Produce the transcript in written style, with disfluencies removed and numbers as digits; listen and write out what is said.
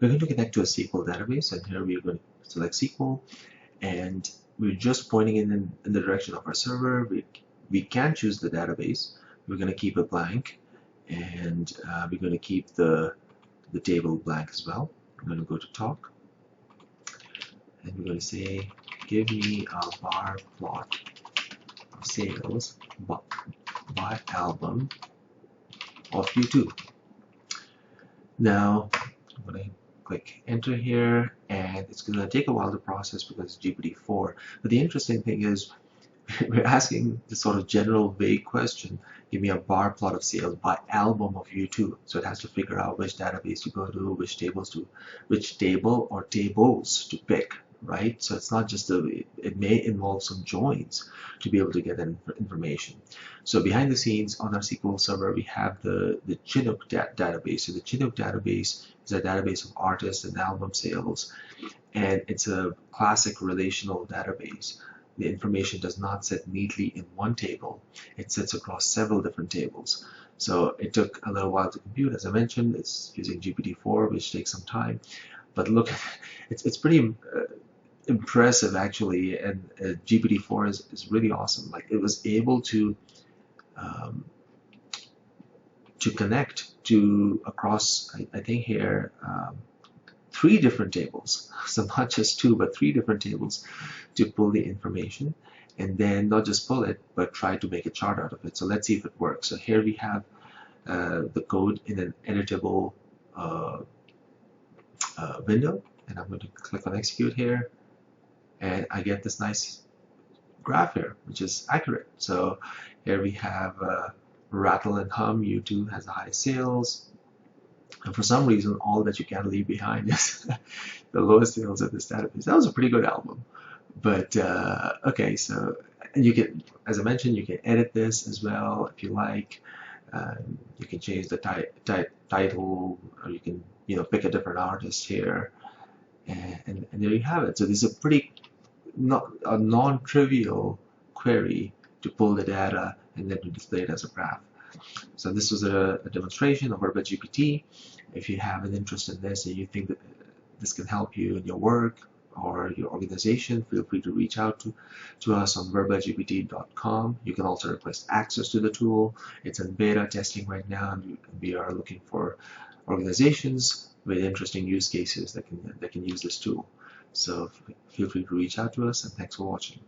we're going to connect to a SQL database, and here we're going to select SQL, and we're just pointing in the direction of our server. We can choose the database. We're going to keep it blank, and we're going to keep the table blank as well. I'm going to go to talk, and we're going to say, give me a bar plot of sales by album of U2. Now I'm going to click enter here, and it's going to take a while to process because it's GPT-4. But the interesting thing is we're asking this sort of general vague question, give me a bar plot of sales by album of U2. So it has to figure out which database to go to, which table or tables to pick, right? So it's not just it may involve some joins to be able to get that information. So behind the scenes on our SQL server, we have the Chinook database. So the Chinook database is a database of artists and album sales, and it's a classic relational database. The information does not sit neatly in one table. It sits across several different tables. So it took a little while to compute. As I mentioned, it's using GPT-4, which takes some time. But look, it's pretty impressive actually, and GPT-4 is really awesome. Like, it was able to connect to across, I think here, 3 different tables, so not just 2 but 3 different tables, to pull the information, and then not just pull it but try to make a chart out of it. So let's see if it works. So here we have the code in an editable window, and I'm going to click on execute here, and I get this nice graph here, which is accurate. So here we have rattle and hum, U2 has the highest sales, and for some reason all that you can't leave behind is the lowest sales of this database. That was a pretty good album. But okay, so you can, as I mentioned, you can edit this as well if you like. You can change the title, or you can pick a different artist here, and there you have it. So this is a pretty non-trivial query to pull the data and then to display it as a graph. So this was a demonstration of VerbaGPT. If you have an interest in this and you think that this can help you in your work or your organization, feel free to reach out to us on VerbaGPT.com. You can also request access to the tool. It's in beta testing right now, and we are looking for organizations with interesting use cases that can use this tool. So feel free to reach out to us, and thanks for watching.